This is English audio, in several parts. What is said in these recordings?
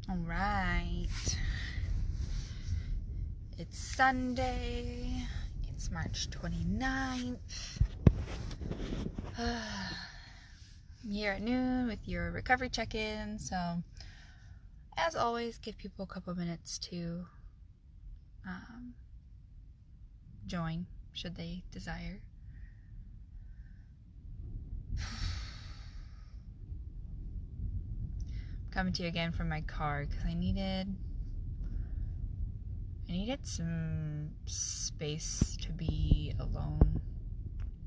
All right. It's Sunday. It's March 29th. Here at noon with your recovery check-in. So, as always, give people a couple minutes to join, should they desire. Coming to you again from my car because I needed some space to be alone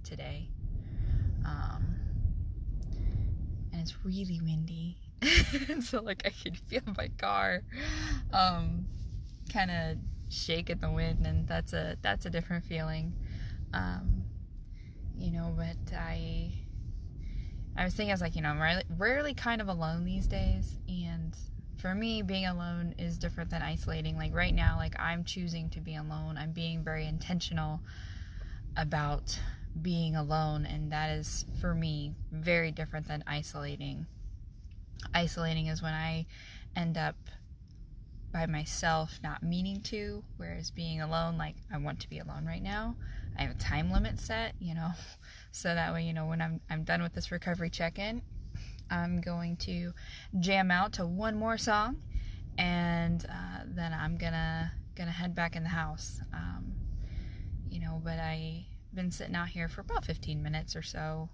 today. And it's really windy. So like I could feel my car kind of shake in the wind, and that's a different feeling. But I was thinking, I was like, I'm rarely kind of alone these days, and for me, being alone is different than isolating. Like right now, like I'm choosing to be alone. I'm being very intentional about being alone, and that is, for me, very different than isolating. Isolating is when I end up by myself, not meaning to, whereas being alone, like I want to be alone right now. I have a time limit set, so that way, when I'm done with this recovery check-in, I'm going to jam out to one more song, and then I'm gonna head back in the house. But I've been sitting out here for about 15 minutes or so,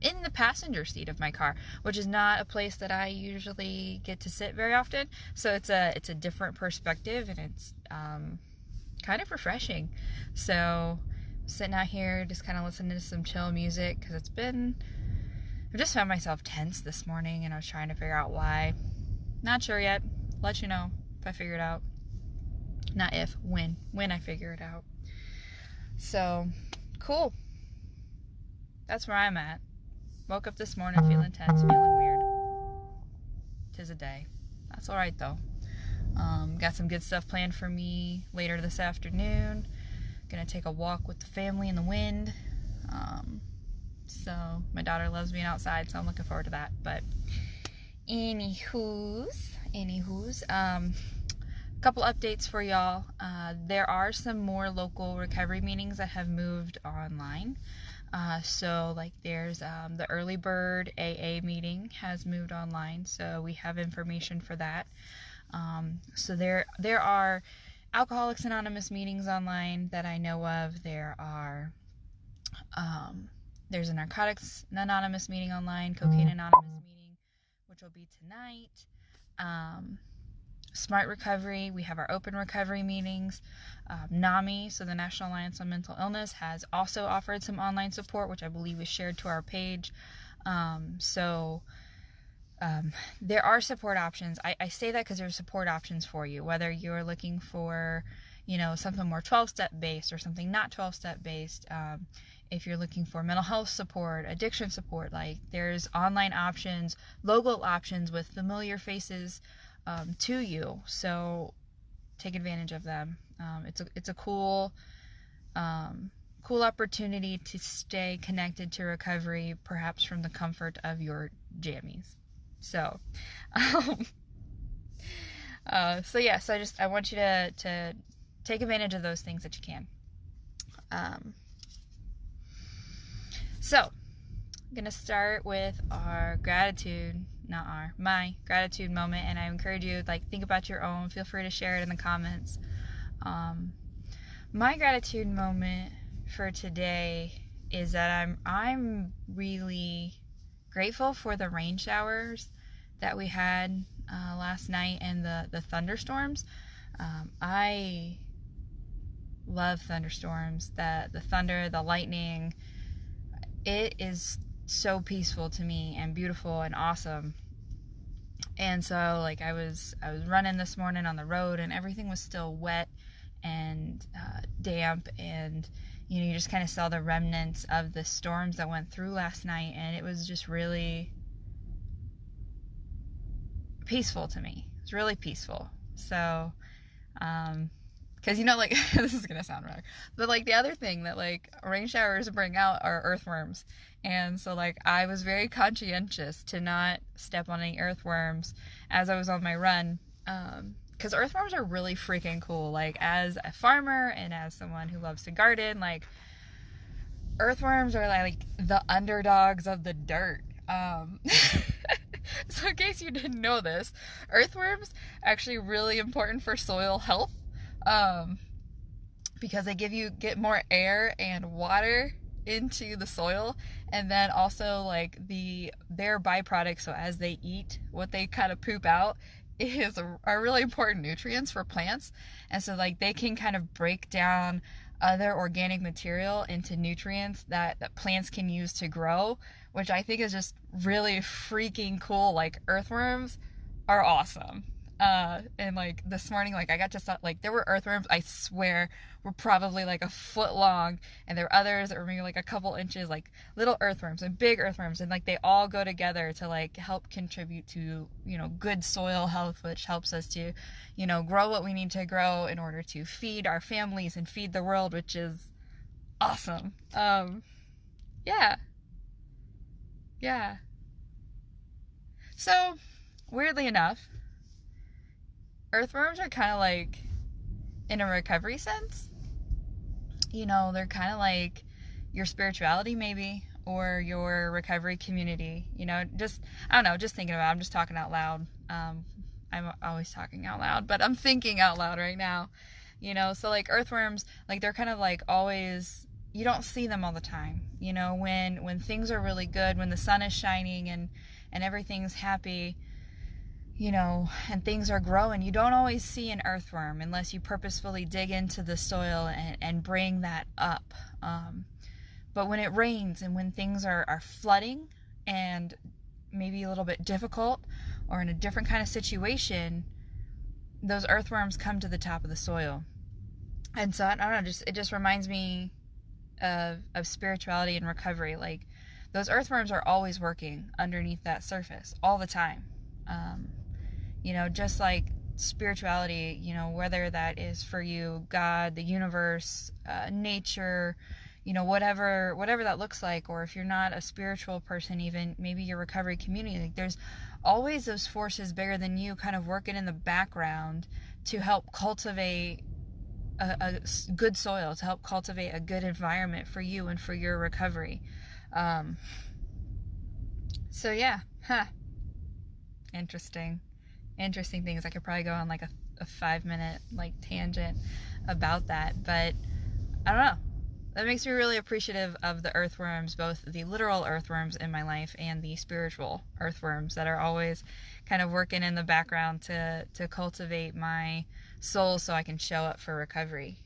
in the passenger seat of my car, which is not a place that I usually get to sit very often. So it's a different perspective, and it's kind of refreshing. So sitting out here, just kind of listening to some chill music, because I just found myself tense this morning, and I was trying to figure out why. Not sure yet. Let you know if I figure it out. Not if, when I figure it out. So, cool. That's where I'm at. Woke up this morning feeling tense, feeling weird. 'Tis a day. That's alright though. Got some good stuff planned for me later this afternoon. Gonna take a walk with the family in the wind. So my daughter loves being outside, so I'm looking forward to that. But anywho's, a couple updates for y'all. There are some more local recovery meetings that have moved online. So like there's the early bird AA meeting has moved online, so we have information for that. So there are Alcoholics Anonymous meetings online that I know of. There's a Narcotics Anonymous meeting online, Cocaine Anonymous meeting, which will be tonight. Smart Recovery, we have our open recovery meetings. NAMI, so the National Alliance on Mental Illness, has also offered some online support, which I believe is shared to our page. There are support options. I say that because there's support options for you, whether you're looking for, something more 12-step based or something not 12-step based. If you're looking for mental health support, addiction support, like there's online options, logo options with familiar faces to you. So take advantage of them. It's a cool opportunity to stay connected to recovery, perhaps from the comfort of your jammies. So, I want you to take advantage of those things that you can. So, I'm going to start with my gratitude moment, and I encourage you, think about your own. Feel free to share it in the comments. My gratitude moment for today is that I'm really grateful for the rain showers that we had last night and the thunderstorms. I love thunderstorms. The thunder, the lightning, it is so peaceful to me and beautiful and awesome. And so I was running this morning on the road, and everything was still wet and damp, and you just kind of saw the remnants of the storms that went through last night, and it was just really peaceful to me. It's really peaceful. So because, you know, like, this is gonna sound wrong, but like the other thing that like rain showers bring out are earthworms. And so like I was very conscientious to not step on any earthworms as I was on my run, because earthworms are really freaking cool. Like, as a farmer and as someone who loves to garden, like, earthworms are like the underdogs of the dirt. So in case you didn't know this, earthworms actually really important for soil health, because they get more air and water into the soil, and then also like their byproducts, so as they eat what they kind of poop out, are really important nutrients for plants. And so like they can kind of break down other organic material into nutrients that plants can use to grow, which I think is just really freaking cool. Like, earthworms are awesome. And like this morning, like I got to like there were earthworms, I swear, were probably like a foot long, and there were others that were maybe like a couple inches, like little earthworms and big earthworms, and like they all go together to like help contribute to, you know, good soil health, which helps us to, you know, grow what we need to grow in order to feed our families and feed the world, which is awesome. Yeah. So, weirdly enough, earthworms are kind of like, in a recovery sense, you know, they're kind of like your spirituality maybe, or your recovery community, you know. Just, I don't know, just thinking about it, I'm just talking out loud. I'm always talking out loud, but I'm thinking out loud right now, you know. So like earthworms, like they're kind of like always, you don't see them all the time, you know. When things are really good, when the sun is shining and everything's happy, you know, and things are growing, you don't always see an earthworm unless you purposefully dig into the soil and bring that up. But when it rains and when things are flooding and maybe a little bit difficult or in a different kind of situation, those earthworms come to the top of the soil. And so, I don't know, it just reminds me of spirituality and recovery. Like, those earthworms are always working underneath that surface all the time. You know, just like spirituality, you know, whether that is for you, God, the universe, nature, you know, whatever that looks like, or if you're not a spiritual person, even maybe your recovery community, like there's always those forces bigger than you kind of working in the background to help cultivate a good soil, to help cultivate a good environment for you and for your recovery. So yeah, interesting things. I could probably go on like a 5-minute like tangent about that, but I don't know. That makes me really appreciative of the earthworms, both the literal earthworms in my life and the spiritual earthworms that are always kind of working in the background to cultivate my soul so I can show up for recovery.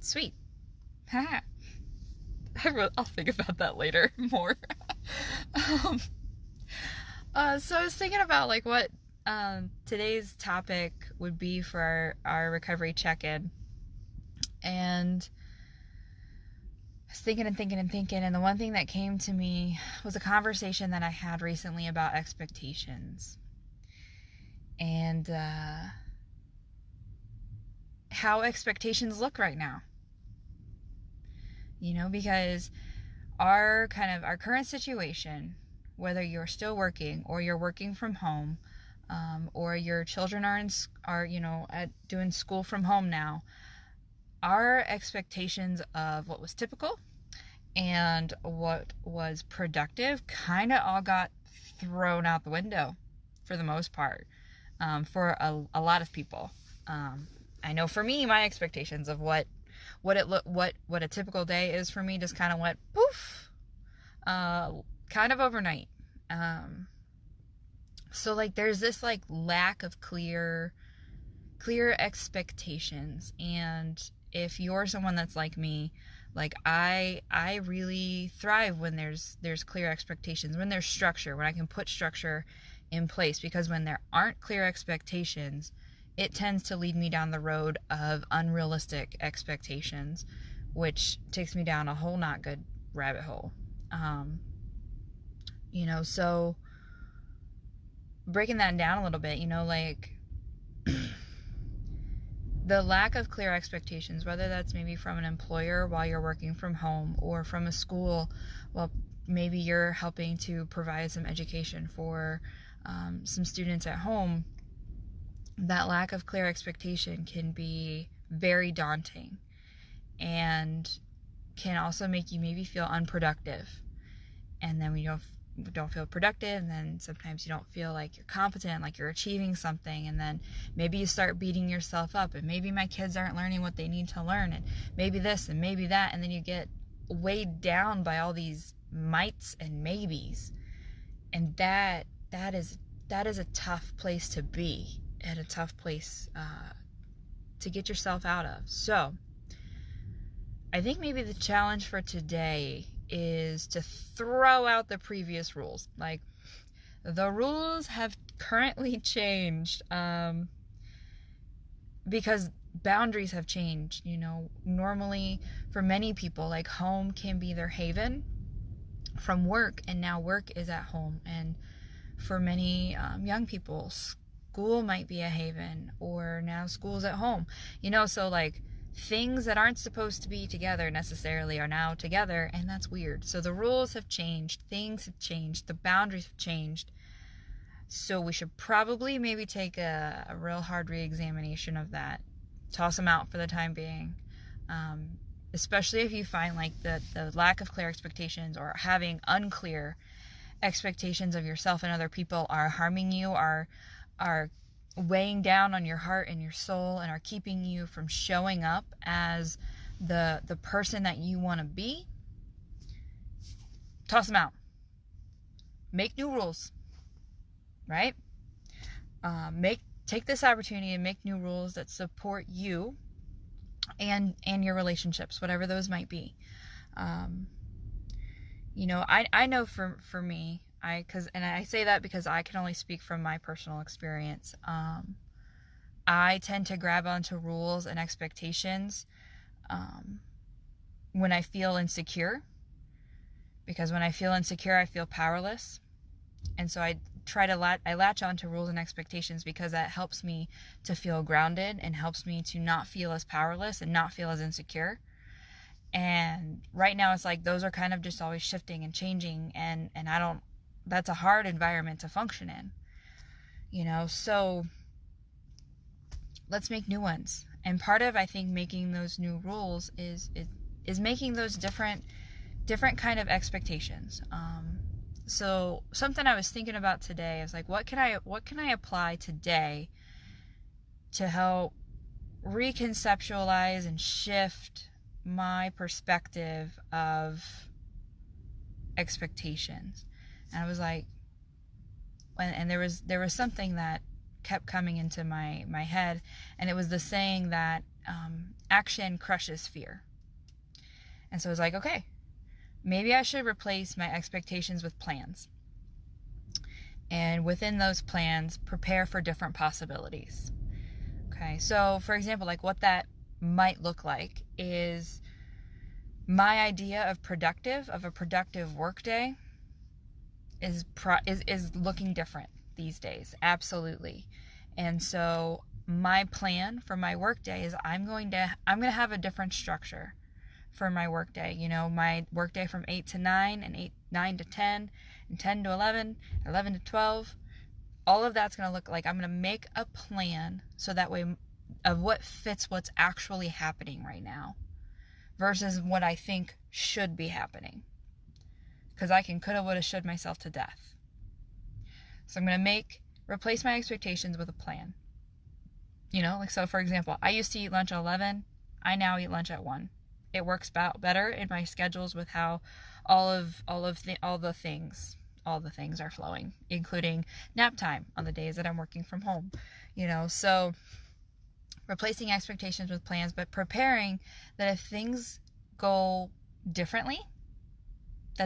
Sweet. I'll think about that later more. So I was thinking about like what today's topic would be for our recovery check-in, and I was thinking, and the one thing that came to me was a conversation that I had recently about expectations and how expectations look right now. You know, because our current situation, whether you're still working or you're working from home, or your children are doing school from home now, our expectations of what was typical and what was productive kind of all got thrown out the window for the most part, for a lot of people. I know for me, my expectations of what a typical day is for me just kind of went poof, kind of overnight. So like there's this like lack of clear expectations, and if you're someone that's like me, like I really thrive when there's clear expectations, when there's structure, when I can put structure in place, because when there aren't clear expectations, it tends to lead me down the road of unrealistic expectations, which takes me down a whole not good rabbit hole. You know, so breaking that down a little bit, you know, like the lack of clear expectations, whether that's maybe from an employer while you're working from home, or from a school, well, maybe you're helping to provide some education for some students at home, that lack of clear expectation can be very daunting and can also make you maybe feel unproductive. And then when you don't feel productive, and then sometimes you don't feel like you're competent, like you're achieving something, and then maybe you start beating yourself up, and maybe my kids aren't learning what they need to learn, and maybe this and maybe that, and then you get weighed down by all these mights and maybes. And that is a tough place to be, and a tough place to get yourself out of. So I think maybe the challenge for today is to throw out the previous rules. Like, the rules have currently changed because boundaries have changed. Normally for many people, like, home can be their haven from work, and now work is at home. And for many young people, school might be a haven, or now school's at home. So like, things that aren't supposed to be together necessarily are now together, and that's weird. So the rules have changed, things have changed, the boundaries have changed. So we should probably maybe take a real hard re-examination of that. Toss them out for the time being. Especially if you find like the lack of clear expectations, or having unclear expectations of yourself and other people, are harming you, are weighing down on your heart and your soul, and are keeping you from showing up as the person that you want to be. Toss them out. Make new rules, right? Take this opportunity and make new rules that support you and your relationships, whatever those might be. I know for me, I say that because I can only speak from my personal experience. I tend to grab onto rules and expectations when I feel insecure, because when I feel insecure, I feel powerless. And so I latch onto rules and expectations because that helps me to feel grounded, and helps me to not feel as powerless and not feel as insecure. And right now it's like those are kind of just always shifting and changing, and that's a hard environment to function in. So let's make new ones. And part of, I think, making those new rules is making those different kind of expectations. So something I was thinking about today is like, what can I apply today to help reconceptualize and shift my perspective of expectations? And I was like, and there was something that kept coming into my head, and it was the saying that action crushes fear. And so I was like, okay, maybe I should replace my expectations with plans. And within those plans, prepare for different possibilities. Okay, so for example, like what that might look like is my idea of a productive workday is looking different these days. Absolutely. And so my plan for my workday is I'm going to have a different structure for my workday. My workday from 8 to 9, and 9 to 10, and 10 to 11, 11 to 12. All of that's going to look like, I'm going to make a plan so that way of what fits what's actually happening right now versus what I think should be happening. Because I can coulda, woulda, should myself to death. So I'm going to replace my expectations with a plan. So for example, I used to eat lunch at 11. I now eat lunch at 1. It works better in my schedules with how all the things are flowing, including nap time on the days that I'm working from home. So replacing expectations with plans, but preparing that if things go differently,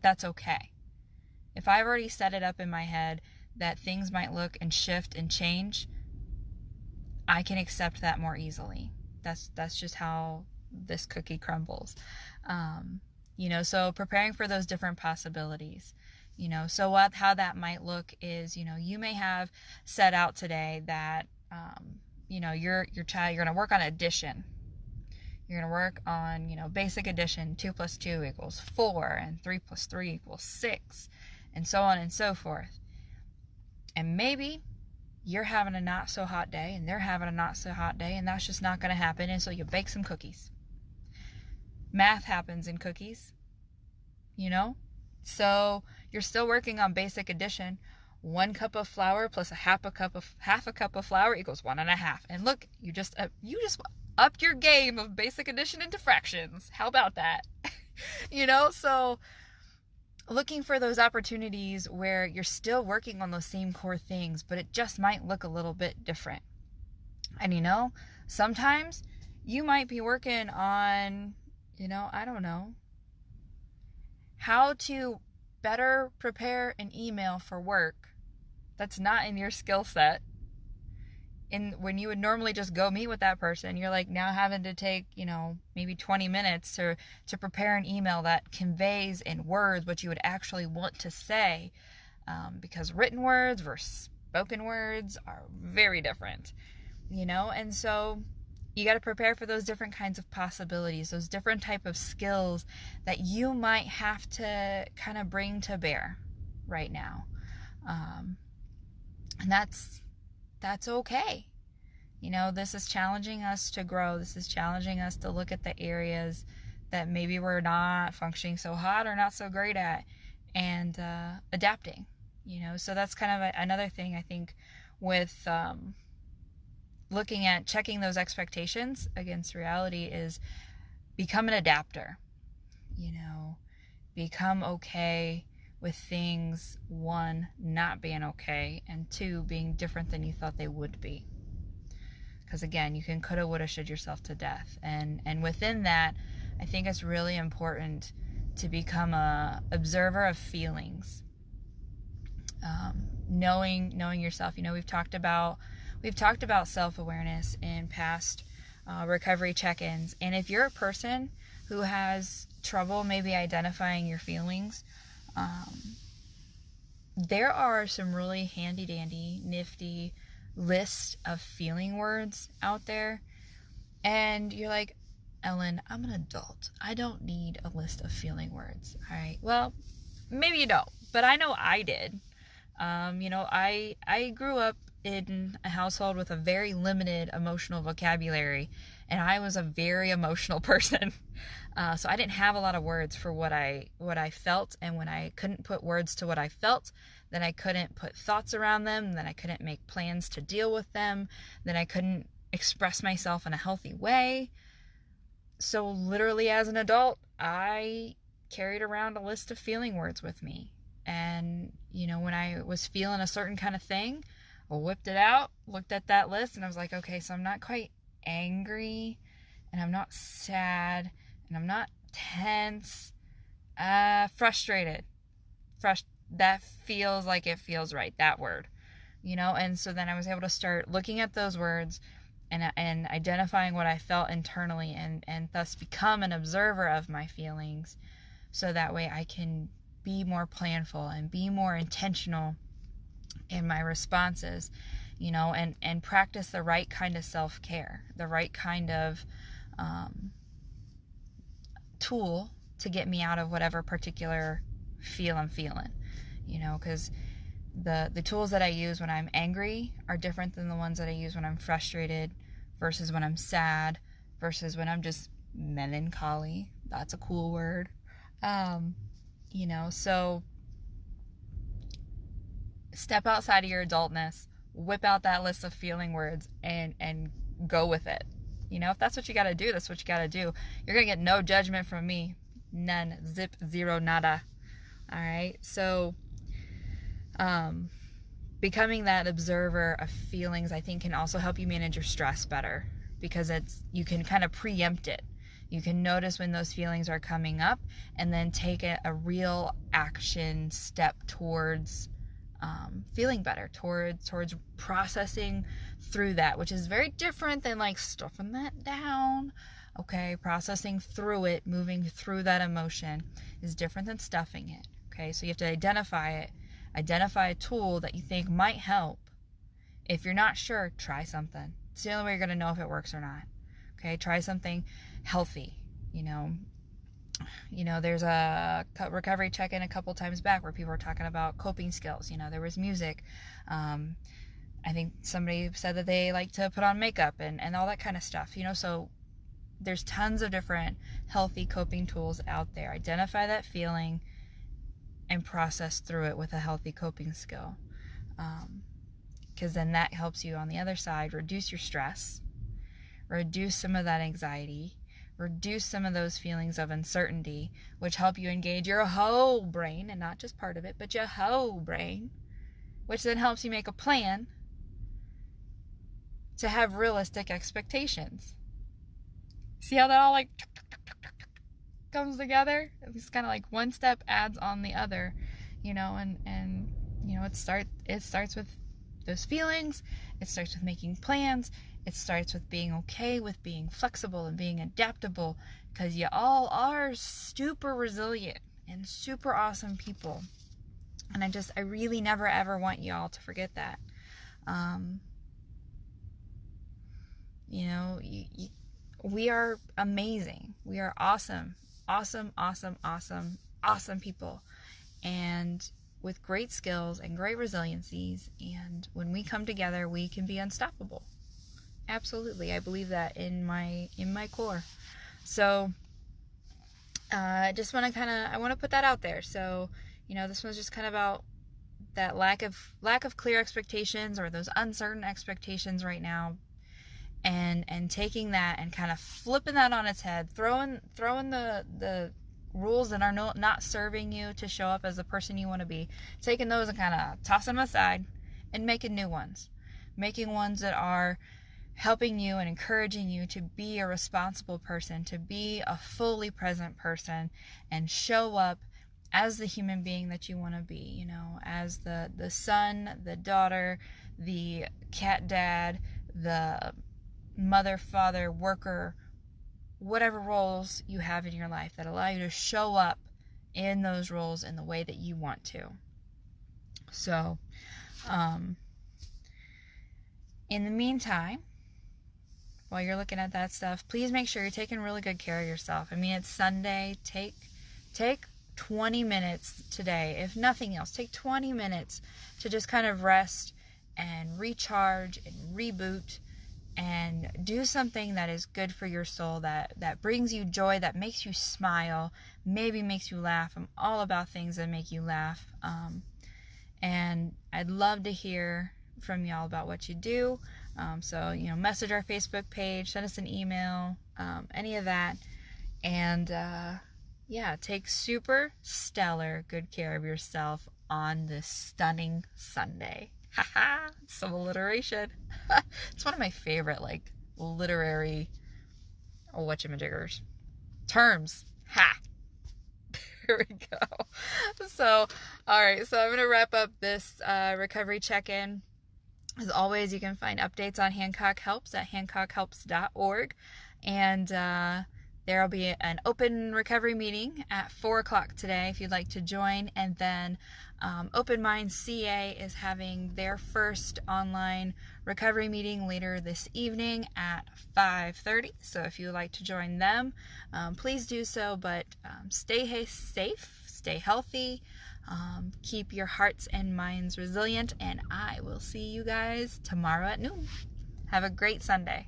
that's okay. If I've already set it up in my head that things might look and shift and change, I can accept that more easily. That's just how this cookie crumbles. So preparing for those different possibilities. So how that might look is, you may have set out today that your child, you're going to work on addition. You're going to work on, basic addition. 2 plus 2 equals 4, and 3 plus 3 equals 6, and so on and so forth. And maybe you're having a not so hot day and they're having a not so hot day, and that's just not going to happen. And so you bake some cookies. Math happens in cookies, so you're still working on basic addition. 1 cup of flour plus half a cup of flour equals 1.5. And look, you just upped your game of basic addition into fractions. How about that? So looking for those opportunities where you're still working on those same core things, but it just might look a little bit different. And sometimes you might be working on, I don't know, how to better prepare an email for work that's not in your skill set. And when you would normally just go meet with that person, you're like now having to take, maybe 20 minutes to prepare an email that conveys in words what you would actually want to say, because written words versus spoken words are very different, and so you got to prepare for those different kinds of possibilities, those different type of skills that you might have to kind of bring to bear right now. And that's okay. This is challenging us to grow. This is challenging us to look at the areas that maybe we're not functioning so hot or not so great at, and adapting, so that's kind of another thing I think with looking at checking those expectations against reality is become an adapter, become okay with things, 1, not being okay, and 2, being different than you thought they would be. Because again, you can coulda, woulda, should yourself to death. And within that, I think it's really important to become a observer of feelings. Knowing yourself. We've talked about self-awareness in past recovery check-ins. And if you're a person who has trouble maybe identifying your feelings, there are some really handy-dandy, nifty list of feeling words out there. And you're like, Ellyn, I'm an adult. I don't need a list of feeling words. All right. Well, maybe you don't, but I know I did. I grew up in a household with a very limited emotional vocabulary, and I was a very emotional person. So I didn't have a lot of words for what I felt, and when I couldn't put words to what I felt, then I couldn't put thoughts around them, then I couldn't make plans to deal with them, then I couldn't express myself in a healthy way. So literally as an adult, I carried around a list of feeling words with me. And, when I was feeling a certain kind of thing, I whipped it out, looked at that list, and I was like, okay, so I'm not quite angry, and I'm not sad, and I'm not tense, frustrated. That feels like it feels right, that word, and so then I was able to start looking at those words and identifying what I felt internally, and thus become an observer of my feelings, so that way I can be more planful and be more intentional in my responses, and practice the right kind of self-care, the right kind of tool to get me out of whatever particular feel I'm feeling, because the tools that I use when I'm angry are different than the ones that I use when I'm frustrated, versus when I'm sad, versus when I'm just melancholy. That's a cool word. So step outside of your adultness, whip out that list of feeling words, and go with it. If that's what you got to do, that's what you got to do. You're going to get no judgment from me. None. Zip. Zero. Nada. All right. So, becoming that observer of feelings, I think, can also help you manage your stress better, because you can kind of preempt it. You can notice when those feelings are coming up, and then take a real action step towards feeling better, towards processing through that, which is very different than like stuffing that down. Okay, processing through it, moving through that emotion is different than stuffing it. Okay, so you have to identify it, identify a tool that you think might help. If you're not sure, try something. It's the only way you're going to know if it works or not. Okay, try something healthy. There's a recovery check-in a couple times back where people were talking about coping skills. There was music. I think somebody said that they like to put on makeup and all that kind of stuff. So there's tons of different healthy coping tools out there. Identify that feeling and process through it with a healthy coping skill. Because then that helps you on the other side reduce your stress, reduce some of that anxiety, reduce some of those feelings of uncertainty, which help you engage your whole brain, and not just part of it, but your whole brain, which then helps you make a plan to have realistic expectations. See how that all like comes together? It's kind of like one step adds on the other, and it starts with those feelings. It starts with making plans. It starts with being okay with being flexible and being adaptable, because you all are super resilient and super awesome people. And I really never ever want you all to forget that. We are amazing. We are awesome people. And with great skills and great resiliencies. And when we come together, we can be unstoppable. Absolutely. I believe that in my core. So I just want to put that out there. So, this one's just kind of about that lack of clear expectations, or those uncertain expectations right now, and taking that and kind of flipping that on its head, throwing the rules that are not serving you to show up as the person you want to be, taking those and kind of tossing them aside and making new ones, making ones that are helping you and encouraging you to be a responsible person, to be a fully present person, and show up as the human being that you want to be, as the son, the daughter, the cat dad, the mother, father, worker, whatever roles you have in your life that allow you to show up in those roles in the way that you want to. So, in the meantime, while you're looking at that stuff, please make sure you're taking really good care of yourself. It's Sunday. Take 20 minutes today. If nothing else, take 20 minutes to just kind of rest and recharge and reboot and do something that is good for your soul, that brings you joy, that makes you smile, maybe makes you laugh. I'm all about things that make you laugh. And I'd love to hear from y'all about what you do. So, message our Facebook page, send us an email, any of that. And, take super stellar good care of yourself on this stunning Sunday. Haha, some alliteration. It's one of my favorite, literary, whatchamajiggers terms. Ha! Here we go. So, alright, so I'm going to wrap up this recovery check-in. As always, you can find updates on Hancock Helps at hancockhelps.org. And there will be an open recovery meeting at 4 o'clock today if you'd like to join. And then Open Mind CA is having their first online recovery meeting later this evening at 5:30. So if you'd like to join them, please do so. But stay safe, stay healthy, keep your hearts and minds resilient, and I will see you guys tomorrow at noon. Have a great Sunday.